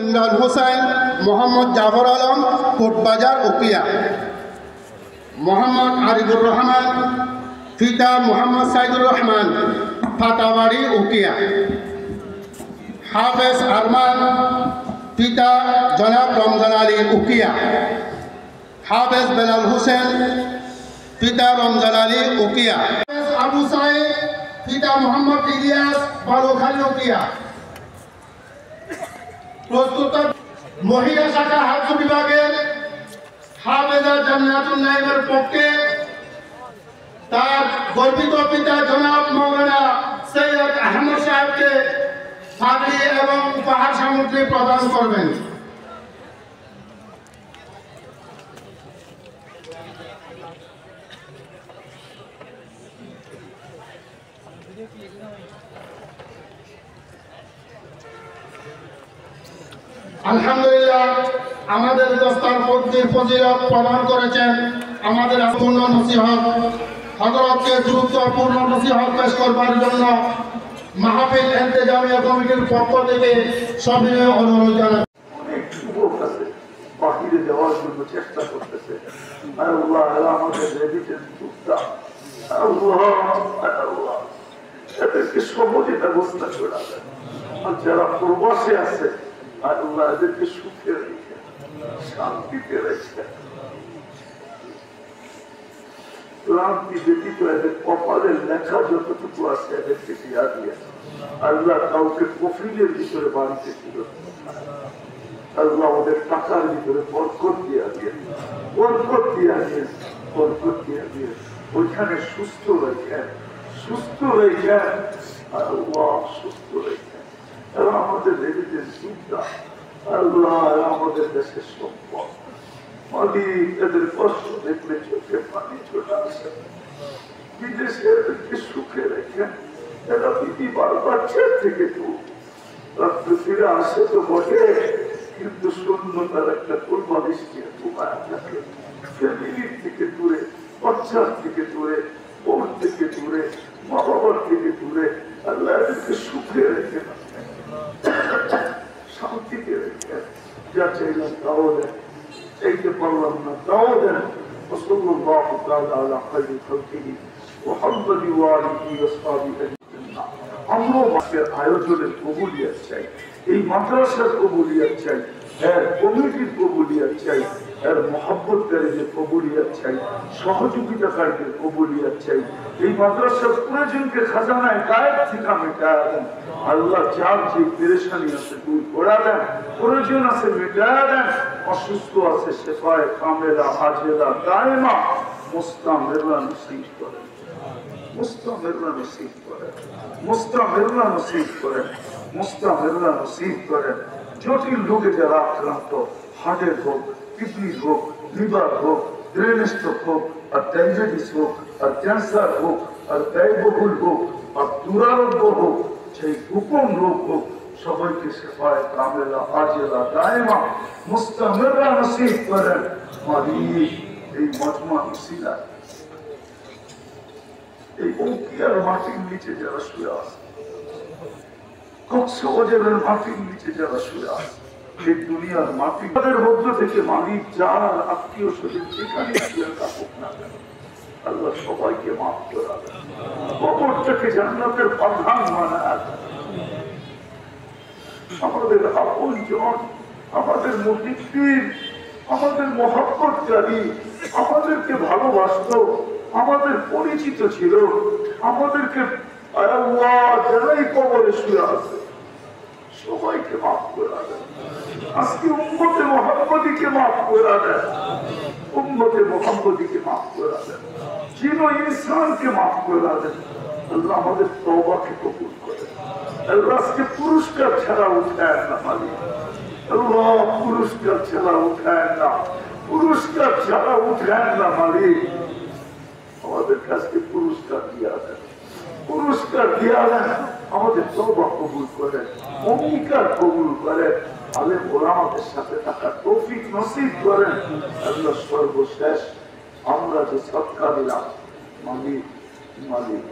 ইমরান হোসেন, মোহাম্মদ জাফর আলম, কোটবাজার উকিয়া। মোহাম্মদ আরিফুর রহমান, পিতা মোহাম্মদ সাইদুর রহমান, ফাতাবাড়ি উকিয়া। হাফেজ আরমান, পিতা জনাব রমজান আলী উকিয়া। হাফেজ বেলাল হোসেন, পিতা রমজান আলী উকিয়া। হাফেজ আবু সাইদ, পিতা মোহাম্মদ ইলিয়াস, বালুখালী উকিয়া। প্রস্তুত মহিলা শাখা হাফজ বিভাগের হাফেজা জান্নাতুন নাইমের পক্ষে তার গর্বিত পিতা জনাব মৌলানা সৈয়দ আহমদ সাহেবকে পাগড়ি এবং উপহার সামগ্রী প্রদান করবেন। আলহামদুলিল্লাহ, আমাদের দস্তার ফজিলত প্রদান করেছেন আমাদের পূর্ণ নসিহত হযরতকে গুরুত্বপূর্ণ নসিহত পেশ করবার জন্য মাহফিল ইন্তেজামিয়া কমিটির পক্ষ থেকে সবিনয় অনুরোধ জানাই। অনেক যুবক আছে বাহিরে যাওয়ার জন্য চেষ্টা করতেছে। আল্লাহ আমাদের রেমিটেন্স যোদ্ধা, আল্লাহ এদেরকে সহজে ব্যবস্থা করে দেন। আর যারা প্রবাসে আছে আল্লাহ এদেরকে সুখে রেখে শান্তিতে রেখে ক্লান্তি ব্যতীত এদের কপালের লেখা যতটুকু আছে এদেরকে দিয়া দিয়ে আল্লাহ কাউকে কফিলের ভিতরে বাড়িতে ছিল আল্লাহ ওদের টাকার ভিতরে বরকত দিয়া দিয়ে বরকত দিয়া দিয়ে বরকত দিয়া দিয়ে ওইখানে সুস্থ রেখে আল্লাহ সুস্থ রেখে এবং আমাদের রেমিটেন্স চিন্তা আল্লাহ আমাদের দেশের সম্পদ মালিক এদের কষ্ট দেখলে চোখে পানি চলে আসে। বিদেশে এদেরকে সুখে রেখে এরা বিধি বারবার থেকে রাত্রে ফিরে আসে তো বটে, কিন্তু শূন্যতার একটা কোলবালিশ নিয়ে ঘুমায় থাকে। ফ্যামিলির থেকে দূরে, বাচ্চার থেকে দূরে, বোন থেকে দূরে, মা বাবার থেকে দূরে আল্লাহ এদেরকে সুখে রেখে না শান্তিতে রেখে যা চাইলাম তাও দেন, চাইতে পারলাম না তাও দেন। وصلى الله تعالى على خير خلقه محمد وآله وصحبه أجمعين। আমরা মাসের আয়োজনের কবুলিয়ত চাই, এই মাদ্রাসার কবুলিয়ত চাই, এর কমিটির কবুলিয়ত চাই, এর মহব্বতকারীদের কবুলিয়ত চাই, সহযোগিতাকারীদের কবুলিয়ত চাই। এই মাদ্রাসার প্রয়োজনকে খাজানায় গায়েব থেকে মেটায়া দেন আল্লাহ। যার যে পেরেশানি আছে দূর করা দেন, প্রয়োজন আছে মেটায়া দেন, অসুস্থ আছে শেফায়ে কামেলা আজেলা দায়েমা মুস্তামিররা নসিব করেন, মুস্তামিররা নসিব করেন, মুস্তামিররা নসিব করেন, মুস্তামিররা নসিব করেন। জটিল রোগে যারা আক্রান্ত, হার্টের হোক, কিডনির হোক, লিভার হোক, ব্রেন স্ট্রোক হোক, আর ডায়াবেটিস হোক, আর ক্যান্সার হোক, আর ব্যয়বহুল হোক, আর দুরারোগ্য হোক, সেই গোপন রোগ হোক, সবাইকে শেফায়ে কামেলা আজেলা দায়েমা মুস্তামিররা নসিব করেন। মালিক এই মজমা উসিলা এই উকিয়ার মাটির নিচে যারা শুয়ে আছে, কক্সবাজারের মাটির নিচে যারা শুয়ে আছে, এই দুনিয়ার মাটির মধ্য থেকে মালিক যার আত্মীয় স্বজন যেখানে শুয়ে থাকুক না কেন আল্লাহ সবাইকে মাফ করে দেন, কবরটাকে জান্নাতের প্রধান বানায়। আমাদের আপনজন, আমাদের মুহিদ্দিন, আমাদের মহব্বতকারী, আমাদেরকে ভালোবাসত, আমাদের পরিচিত ছিল, আমাদেরকে যারাই কবরে শুয়ে আছে সবাইকে মাফ করে দেন। আজকে উম্মতে মুহাম্মদীকে মাফ করে দেন, উম্মতে মুহাম্মদীকে মাফ করে দেন, জিন ও ইনসানকে মাফ করে দেন। আল্লাহ আমাদের তওবাকে কবুল করেন। আল্লাহ আজকে পুরস্কার ছাড়া উঠায় না মালিক, আল্লাহ পুরস্কার ছাড়া উঠায় না, পুরস্কার ছাড়া উঠায় না মালিক। আমাদের কাছে পুরস্কার দিয়া দেন, পুরস্কার দিয়া দেন, আমাদের তওবা কবুল করেন, অঙ্গীকার কবুল করেন, আলেম ওলামাদের সাথে থাকার তৌফিক নসিব করেন। আল্লাহ সর্বশেষ আমরা যে সদকা দিলাম মালিক, মালিক,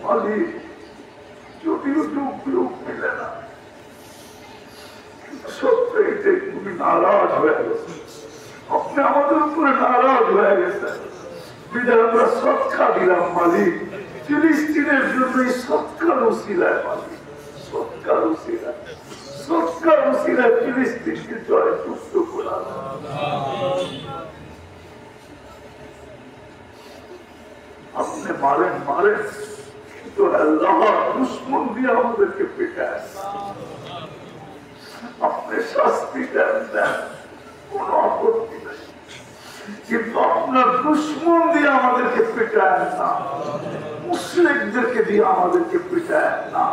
মালিক যদিও যোগ বিয়োগ মিলে না, সত্যি এটাই খুবই নারাজ হয়ে গেছে, আপনি আমাদের উপরে নারাজ হয়ে গেছেন, বিদায় আমরা সৎকা দিলাম মালিক, ফিলিস্তিনের জন্য সৎকার উসিলায় মালিক, সৎকার উসিলায়, সৎকার উসিলায় ফিলিস্তিনকে জয় যুক্ত করা। আপনি মারেন মারেন, তো আল্লাহ দুশ্মন দিয়ে আমাদেরকে পেটায়, আপনি শাস্তি দেন দেন, কোন আপত্তি নেই, কিন্তু আপনার দুশ্মন দিয়ে আমাদেরকে পেটায় না, মুশরিকদেরকে দিয়ে আমাদেরকে পেটায় না,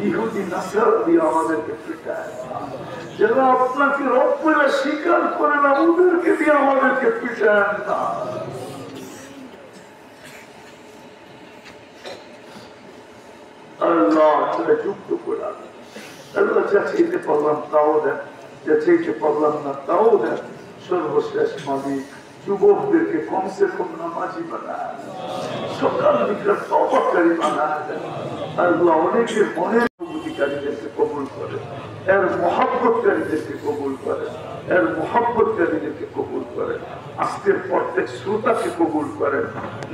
ইহুদি নাসারা দিয়ে আমাদেরকে পেটায় না, যারা আপনাকে রব বলে স্বীকার করে না ওদেরকে দিয়ে আমাদেরকে পেটায় না। আল্লাহ যুক্ত করে আল্লাহ যা চাইতে পারলাম তাও দেন, যা চাইতে পারলাম না তাও দেন। সর্বশেষ মালিক যুবকদেরকে কমসে কম নামাজি বানায়, সকাল বিকাল তওবাকারী বানায় দেন। আল্লাহ অনেকের মনের অনুভূতিকারীদেরকে কবুল করে, এর মহব্বতকারীদেরকে কবুল করে, এর মহব্বতকারীদেরকে কবুল করে, আজকের প্রত্যেক শ্রোতাকে কবুল করেন,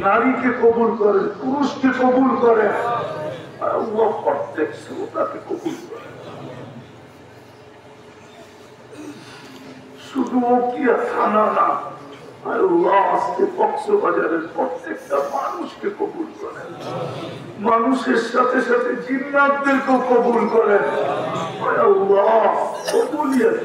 নারীকে কবুল করেন, পুরুষকে কবুল করেন, আল্লাহ প্রত্যেক শ্রোতাকে কবুল করে। শুধু ওকিয়া থানা না, আল্লাহ আজকে কক্সবাজারের প্রত্যেকটা মানুষকে কবুল করেন, মানুষের সাথে সাথে জিন্নাতদেরকেও কবুল করেন। আল্লাহ কবুলিয়ত